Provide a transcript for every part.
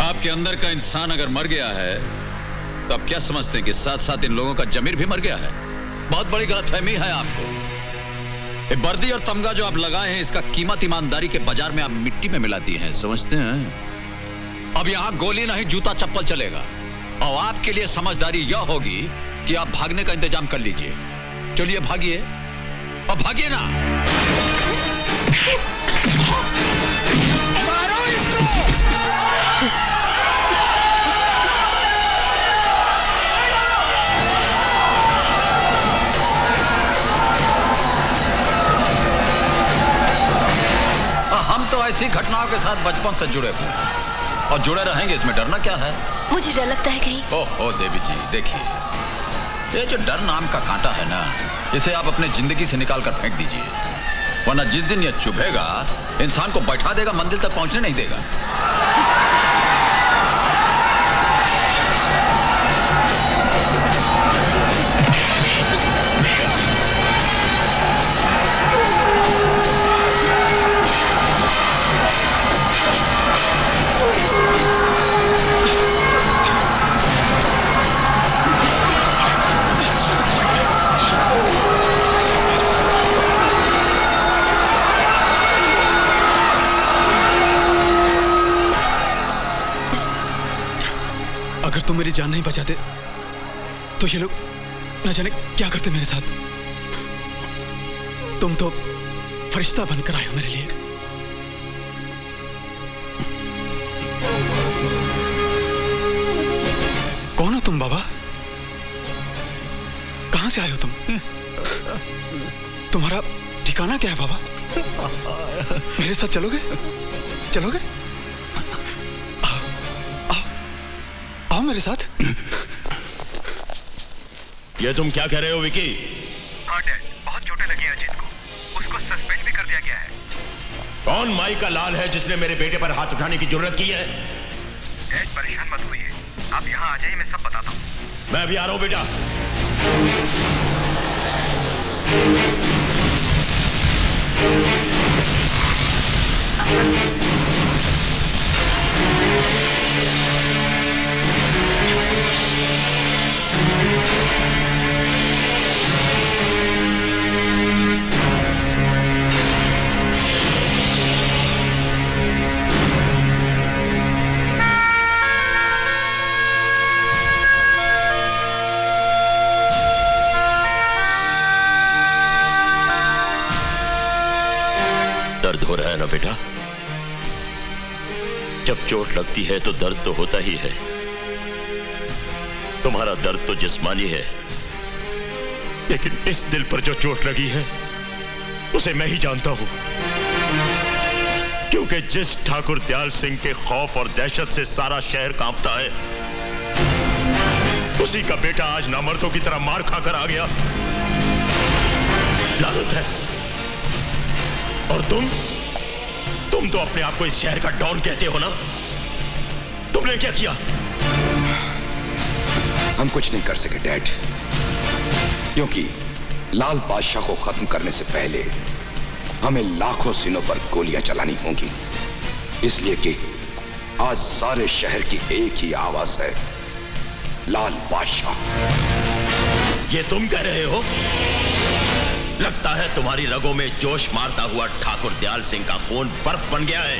आपके अंदर का इंसान अगर मर गया है तो आप क्या समझते हैं कि साथ साथ इन लोगों का जमीर भी मर गया है? बहुत बड़ी गलतफहमी है आपको। ये वर्दी और तमगा जो आप लगाए हैं, इसका कीमत ईमानदारी के बाजार में आप मिट्टी में मिलाती हैं, समझते हैं? अब यहां गोली नहीं, जूता चप्पल चलेगा। और आपके लिए समझदारी यह होगी कि आप भागने का इंतजाम कर लीजिए। चलिए भागिए, और भागिए ना। मारो इसको! हम तो ऐसी घटनाओं के साथ बचपन से जुड़े हुए हैं और जुड़े रहेंगे, इसमें डरना क्या है? मुझे डर लगता है कहीं। ओहो देवी जी, देखिए, ये जो डर नाम का कांटा है ना, इसे आप अपने जिंदगी से निकाल कर फेंक दीजिए, वरना जिस दिन ये चुभेगा इंसान को बैठा देगा, मंजिल तक पहुंचने नहीं देगा। अगर तुम मेरी जान नहीं बचाते तो ये लोग न जाने क्या करते मेरे साथ। तुम तो फरिश्ता बनकर आए हो मेरे लिए। कौन हो तुम बाबा? कहां से आए हो तुम? तुम्हारा ठिकाना क्या है बाबा? मेरे साथ चलोगे? चलोगे? आओ मेरे साथ। ये तुम क्या कह रहे हो विकी? हाँ डैड, बहुत चोटें लगी हैं अजीत को। उसको सस्पेंड भी कर दिया गया है। कौन माई का लाल है जिसने मेरे बेटे पर हाथ उठाने की जरूरत की है? डैड परेशान मत होइए, आप यहाँ आ जाइए, मैं सब बताता हूँ। मैं अभी आ रहा हूँ बेटा। दर्द हो रहा है ना बेटा? जब चोट लगती है तो दर्द तो होता ही है। तुम्हारा दर्द तो जिस्मानी है, लेकिन इस दिल पर जो चोट लगी है उसे मैं ही जानता हूं। क्योंकि जिस ठाकुर दयाल सिंह के खौफ और दहशत से सारा शहर कांपता है, उसी का बेटा आज नामर्दों की तरह मार खाकर आ गया। लानत है। और तुम तो अपने आप को इस शहर का डॉन कहते हो ना? तुमने क्या किया? हम कुछ नहीं कर सके डैड, क्योंकि लाल बादशाह को खत्म करने से पहले हमें लाखों सिनों पर गोलियां चलानी होंगी। इसलिए कि आज सारे शहर की एक ही आवाज है, लाल बादशाह। ये तुम कह रहे हो? लगता है तुम्हारी रगों में जोश मारता हुआ ठाकुर दयाल सिंह का खून बर्फ बन गया है।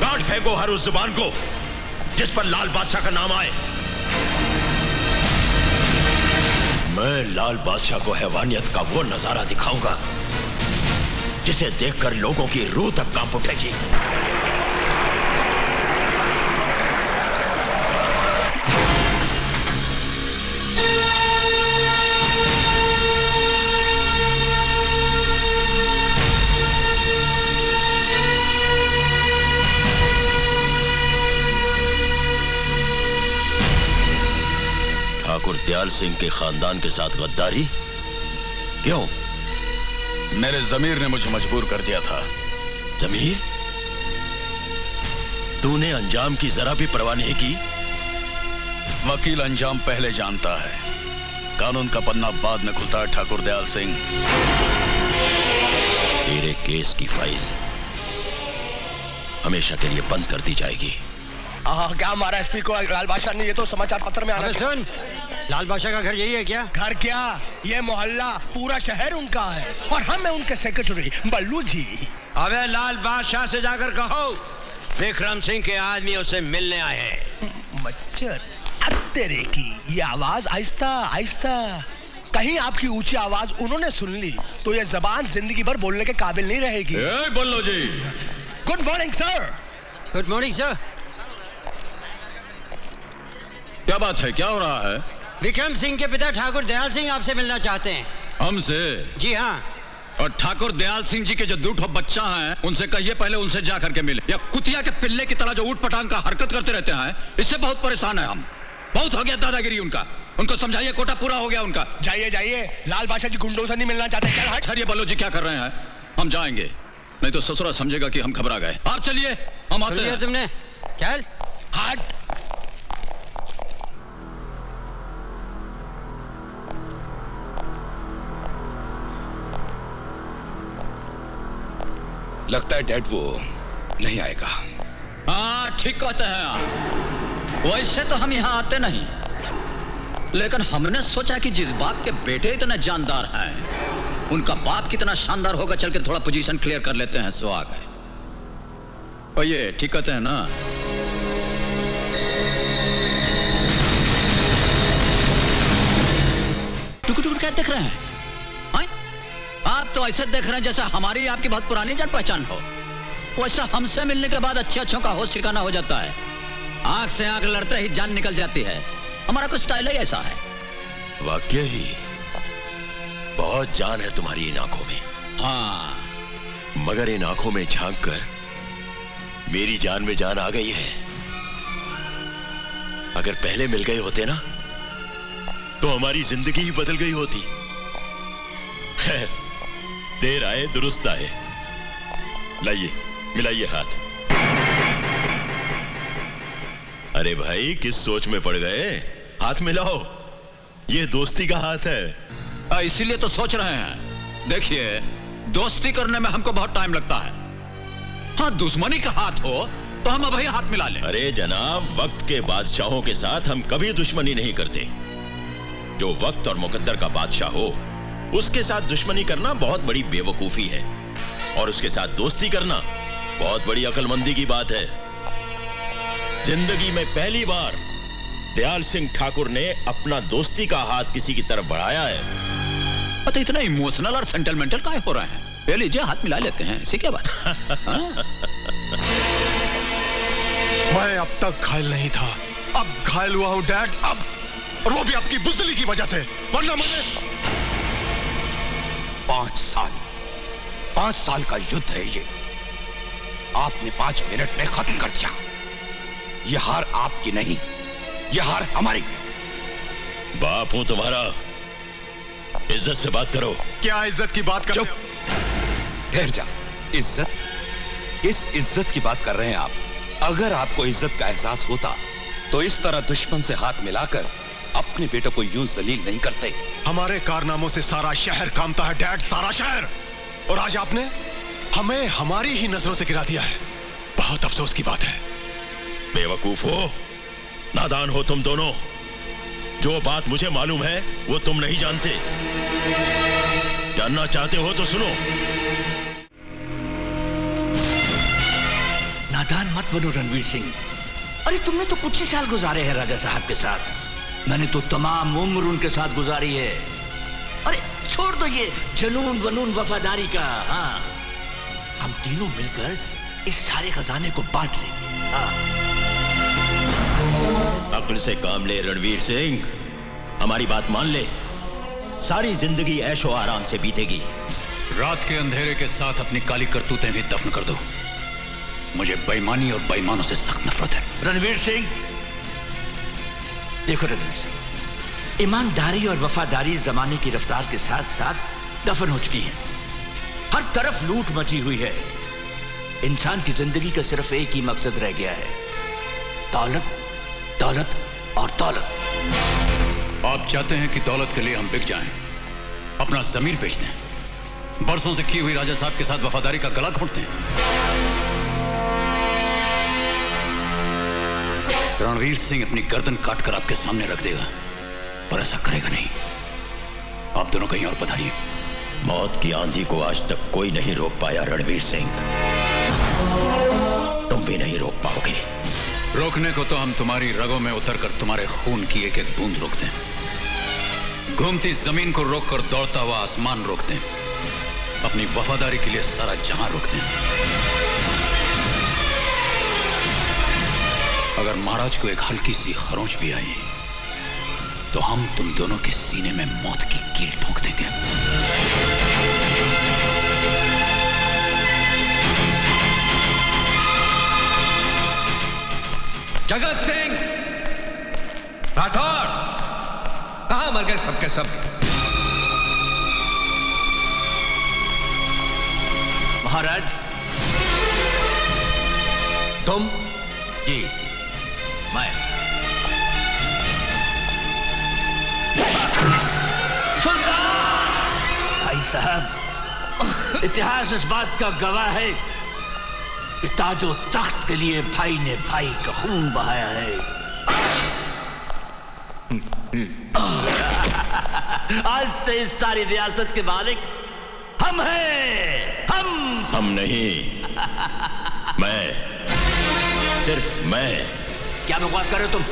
काट फेंको हर उस जुबान को जिस पर लाल बादशाह का नाम आए। मैं लाल बादशाह को हैवानियत का वो नजारा दिखाऊंगा जिसे देखकर लोगों की रूह तक कांप उठेगी। ठाकुर दयाल सिंह के खानदान के साथ गद्दारी क्यों? मेरे जमीर ने मुझे मजबूर कर दिया था। जमीर? तूने अंजाम की जरा भी परवाह नहीं की? वकील अंजाम पहले जानता है, कानून का पन्ना बाद में खुलता है। ठाकुर दयाल सिंह, तेरे केस की फाइल हमेशा के लिए बंद कर दी जाएगी। क्या मारा एसपी को लाल बादशाह ने? ये तो समाचार पत्र में आना अबे सुन, लाल बादशाह का घर यही है क्या? घर क्या, ये मोहल्ला पूरा शहर उनका है और हम है उनके सेक्रेटरी बल्लू जी। अबे लाल बादशाह से जाकर कहो विक्रम सिंह के आदमी उसे मिलने आए हैं। मच्छर तेरे की ये आवाज आहिस्ता आहिस्ता, कहीं आपकी ऊंची आवाज उन्होंने सुन ली तो ये जबान जिंदगी भर बोलने के काबिल नहीं रहेगी। Ballu ji, good morning sir. Good morning sir. क्या बात है, क्या हो रहा है? विक्रम सिंह के पिता ठाकुर दयाल सिंह आपसे मिलना चाहते हैं। हमसे? जी हाँ। और ठाकुर दयाल सिंह जी के जो दूठो बच्चा हैं उनसे कहिए पहले उनसे जा करके मिले। या कुतिया के पिल्ले की तरह जो ऊट पटांग का हरकत करते रहते हैं, इससे बहुत परेशान है हम। बहुत हो गया दादागिरी उनका, उनको समझाइए कोटा पूरा हो गया उनका। जाइए जाइए, लाल बादशाह जी गुंडों से नहीं मिलना चाहते। ठहरिए बल्लू जी, क्या कर रहे हैं? हम जाएंगे, नहीं तो ससुरा समझेगा कि हम घबरा गए। आप चलिए, हम आते हैं। तुमने चल। हट। लगता है डैड वो नहीं आएगा। हाँ ठीक कहते हैं आप। वैसे तो हम यहाँ आते नहीं, लेकिन हमने सोचा कि जिस बाप के बेटे इतने जानदार हैं, उनका बाप कितना शानदार होगा, चल के थोड़ा पोजीशन क्लियर कर लेते हैं। सो आ गए। और ये ठीक कहते हैं ना? टुकुर टुकुर क्या देख रहे हैं? आप तो ऐसे देख रहे हैं जैसा हमारी आपकी बहुत पुरानी जान पहचान हो। वैसा हमसे मिलने के बाद अच्छे अच्छों का होश ठिकाना हो जाता है। आंख से आंख लड़ते ही जान निकल जाती है। हमारा कुछ स्टाइल ही ऐसा है। वाकई ही बहुत जान है तुम्हारी इन आंखों में। हाँ, मगर इन आंखों में झांक कर मेरी जान में जान आ गई है। अगर पहले मिल गए होते ना तो हमारी जिंदगी ही बदल गई होती। खैर, देर आए दुरुस्त आए। लाइए, मिलाइए हाथ। अरे भाई, किस सोच में पड़ गए? हाथ मिलाओ, ये दोस्ती का हाथ है। इसीलिए तो सोच रहे हैं। देखिए, दोस्ती करने में हमको बहुत टाइम लगता है। हाँ, दुश्मनी का हाथ हो तो हम अभी हाथ मिला लें। अरे जनाब, वक्त के बादशाहों के साथ हम कभी दुश्मनी नहीं करते। जो वक्त और मुकद्दर का बादशाह हो, उसके साथ दुश्मनी करना बहुत बड़ी बेवकूफी है, और उसके साथ दोस्ती करना बहुत बड़ी अक्लमंदी की बात है। जिंदगी में पहली बार दयाल सिंह ठाकुर ने अपना दोस्ती का हाथ किसी की तरफ बढ़ाया है। तो इतना इमोशनल और सेंटिमेंटल काहे हो रहे हैं? ले लीजिए, हाथ मिला लेते हैं, ऐसी क्या बात? मैं अब तक घायल नहीं था, अब घायल हुआ हूं डैड। अब, और वो भी आपकी बुज़दिली की वजह से, वरना मुझे 5 साल का युद्ध है ये। आपने 5 मिनट में खत्म कर दिया। ये हार आपकी नहीं, ये हार हमारी है। बाप हूं तुम्हारा, इज्जत से बात करो। क्या इज्जत की बात कर? चुप, ठहर जा। इज्जत? किस इज्जत की बात कर रहे हैं आप? अगर आपको इज्जत का एहसास होता तो इस तरह दुश्मन से हाथ मिलाकर अपने बेटों को यूं जलील नहीं करते। हमारे कारनामों से सारा शहर कामता है डैड, सारा शहर। और आज आपने हमें हमारी ही नजरों से गिरा दिया है। बहुत अफसोस की बात है। बेवकूफ हो, नादान हो तुम दोनों। जो बात मुझे मालूम है वो तुम नहीं जानते। जानना चाहते हो तो सुनो। नादान मत बनो रणवीर सिंह। अरे तुमने तो कुछ ही साल गुजारे हैं राजा साहब के साथ, मैंने तो तमाम उम्र उनके साथ गुजारी है। अरे छोड़ दो ये जनून वनून वफादारी का। हाँ, हम तीनों मिलकर इस सारे खजाने को बांट लेंगे। हाँ। अक्ल से काम ले रणवीर सिंह, हमारी बात मान ले। सारी जिंदगी ऐशो आराम से बीतेगी। रात के अंधेरे के साथ अपनी काली करतूतें भी दफन कर दो। मुझे बेईमानी और बेईमानों से सख्त नफरत है। रणवीर सिंह, देखो रणवीर सिंह, ईमानदारी और वफादारी जमाने की रफ्तार के साथ साथ दफन हो चुकी है। हर तरफ लूट मची हुई है। इंसान की जिंदगी का सिर्फ एक ही मकसद रह गया है, दौलत, दौलत और दौलत। आप चाहते हैं कि दौलत के लिए हम बिक जाएं, अपना जमीर बेच दें, बरसों से की हुई राजा साहब के साथ वफादारी का गला घोंट दें। रणवीर सिंह अपनी गर्दन काटकर आपके सामने रख देगा, पर ऐसा करेगा नहीं। आप दोनों कहीं और पधारिए। मौत की आंधी को आज तक कोई नहीं रोक पाया रणवीर सिंह, तुम भी नहीं रोक पाओगे। रोकने को तो हम तुम्हारी रगों में उतरकर तुम्हारे खून की एक एक बूंद रोकते हैं, घूमती जमीन को रोककर दौड़ता हुआ आसमान रोकते हैं, अपनी वफादारी के लिए सारा जहां रोकते हैं। अगर महाराज को एक हल्की सी खरोंच भी आई तो हम तुम दोनों के सीने में मौत की कील ठोक देंगे। जगत सिंह राठौर, कहां मर गए सबके सब? महाराज, तुम? जी मैं। भाई साहब, इतिहास इस बात का गवाह है कि ताजो तख्त के लिए भाई ने भाई का खून बहाया है। आज से इस सारी रियासत के मालिक हम हैं। हम नहीं, मैं, सिर्फ मैं। क्या बकवास कर रहे हो तुम?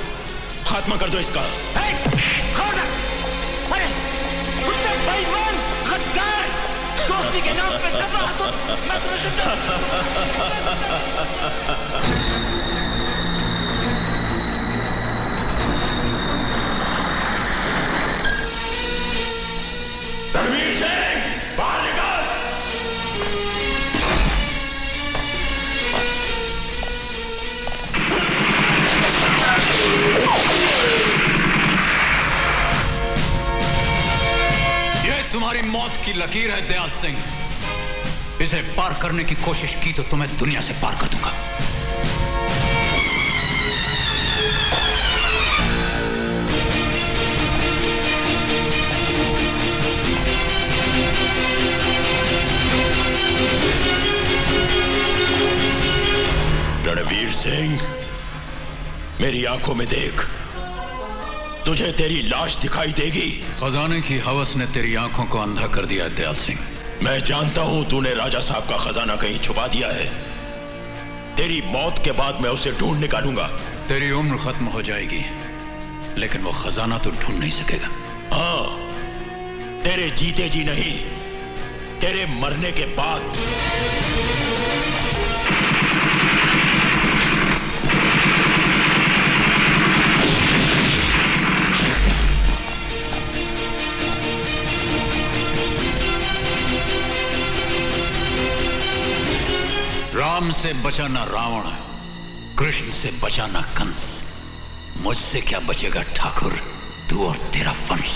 खात्मा कर दो इसका। अरे बेईमान, गद्दार, दोस्ती के नाम पे तबाह तो मैं रणवीर सिंह, बाहर निकल। तुम्हारी मौत की लकीर है दयाल सिंह, इसे पार करने की कोशिश की तो तुम्हें दुनिया से पार कर दूंगा। रणवीर सिंह, मेरी आंखों में देख, तुझे तेरी लाश दिखाई देगी। खजाने की हवस ने तेरी आंखों को अंधा कर दिया है दयाल सिंह। मैं जानता हूं तूने राजा साहब का खजाना कहीं छुपा दिया है। तेरी मौत के बाद मैं उसे ढूंढ निकालूंगा। तेरी उम्र खत्म हो जाएगी, लेकिन वो खजाना तो ढूंढ नहीं सकेगा। हाँ, तेरे जीते जी नहीं, तेरे मरने के बाद। राम से बचा ना रावण, कृष्ण से बचा ना कंस, मुझसे क्या बचेगा ठाकुर, तू और तेरा वंश।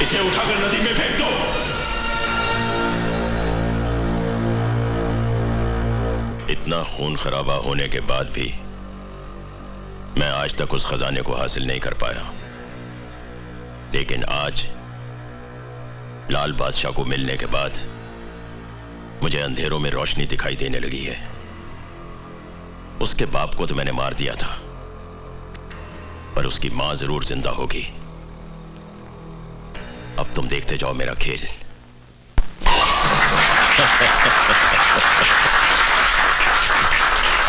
इसे उठाकर नदी में फेंक दो। इतना खून खराबा होने के बाद भी मैं आज तक उस खजाने को हासिल नहीं कर पाया, लेकिन आज लाल बादशाह को मिलने के बाद मुझे अंधेरों में रोशनी दिखाई देने लगी है। उसके बाप को तो मैंने मार दिया था, पर उसकी मां जरूर जिंदा होगी। अब तुम देखते जाओ मेरा खेल।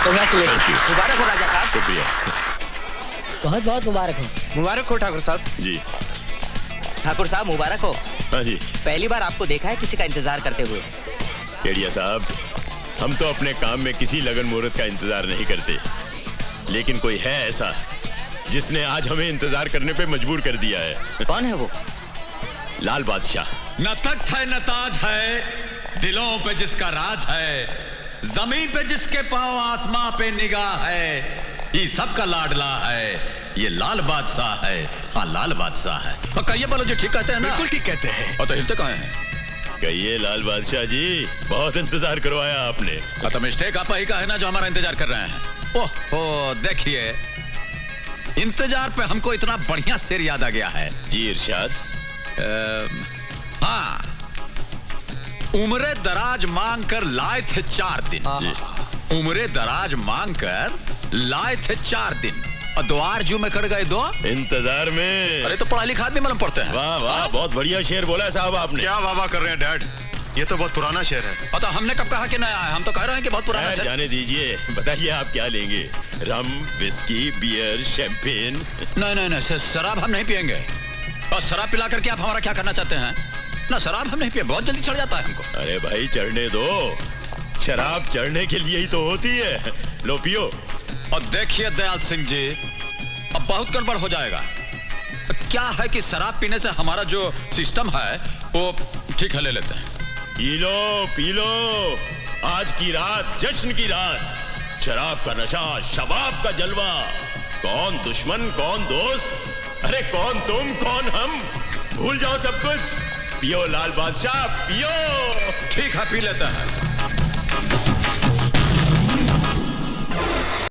मुबारक हो राजा साहब। शुक्रिया। बहुत बहुत मुबारक हो। मुबारक हो ठाकुर साहब। जी ठाकुर साहब मुबारक हो। हाँ जी। पहली बार आपको देखा है किसी का इंतजार करते हुए। केडिया साहब, हम तो अपने काम में किसी लगन मुहूर्त का इंतजार नहीं करते, लेकिन कोई है ऐसा जिसने आज हमें इंतजार करने पे मजबूर कर दिया है। कौन है वो? लाल बादशाह। न तख्त है न ताज है, दिलों पे जिसका राज है, जमीन पे जिसके पांव आसमां पे निगाह है, ये सबका लाडला है, ये लाल बादशाह है। हाँ, लाल बादशाह है। और कहिए बोलो जी, ठीक कहते हैं ना? बिल्कुल ठीक कहते हैं। और तो हिलते कहाँ हैं? कहिए लाल बादशाह जी, बहुत इंतजार करवाया आपने। तो मिस्टेक आप ही का है ना जो हमारा इंतजार कर रहे हैं। ओहो, देखिए, इंतजार पे हमको इतना बढ़िया शेर याद आ गया है। जी इरशाद। हाँ, उम्रे दराज मांग कर लाए थे 4 दिन। उम्रे दराज मांग कर लाए थे 4 दिन और द्वार जू में कट गए 2 इंतजार में। अरे तो पढ़ा लिखा आदमी मालूम पड़ते हैं। वाह वाह, बहुत बढ़िया शेर बोला है साहब आपने। क्या वाह वाह कर रहे हैं डैड, ये तो बहुत पुराना शेर है। और तो हमने कब कहा कि नया है? हम तो कह रहे हैं कि बहुत पुराना शेर। जाने दीजिए, बताइए आप क्या लेंगे? रम, विस्की, बियर, शैंपेन? नहीं नहीं, शराब हम नहीं पियेंगे। और शराब पिला करके आप हमारा क्या करना चाहते हैं? ना, शराब हम नहीं पिए, बहुत जल्दी चढ़ जाता है हमको। अरे भाई चढ़ने दो, शराब चढ़ने के लिए ही तो होती है। लो पियो। और देखिए दयाल सिंह जी, अब बहुत गड़बड़ हो जाएगा। क्या है कि शराब पीने से हमारा जो सिस्टम है वो ठीक है, ले लेते हैं। पी लो पी लो, आज की रात जश्न की रात, शराब का नशा, शबाब का जलवा। कौन दुश्मन कौन दोस्त, अरे कौन तुम कौन हम, भूल जाओ सब कुछ। पियो लाल बादशाह पियो। ठीक है, पी लेते हैं।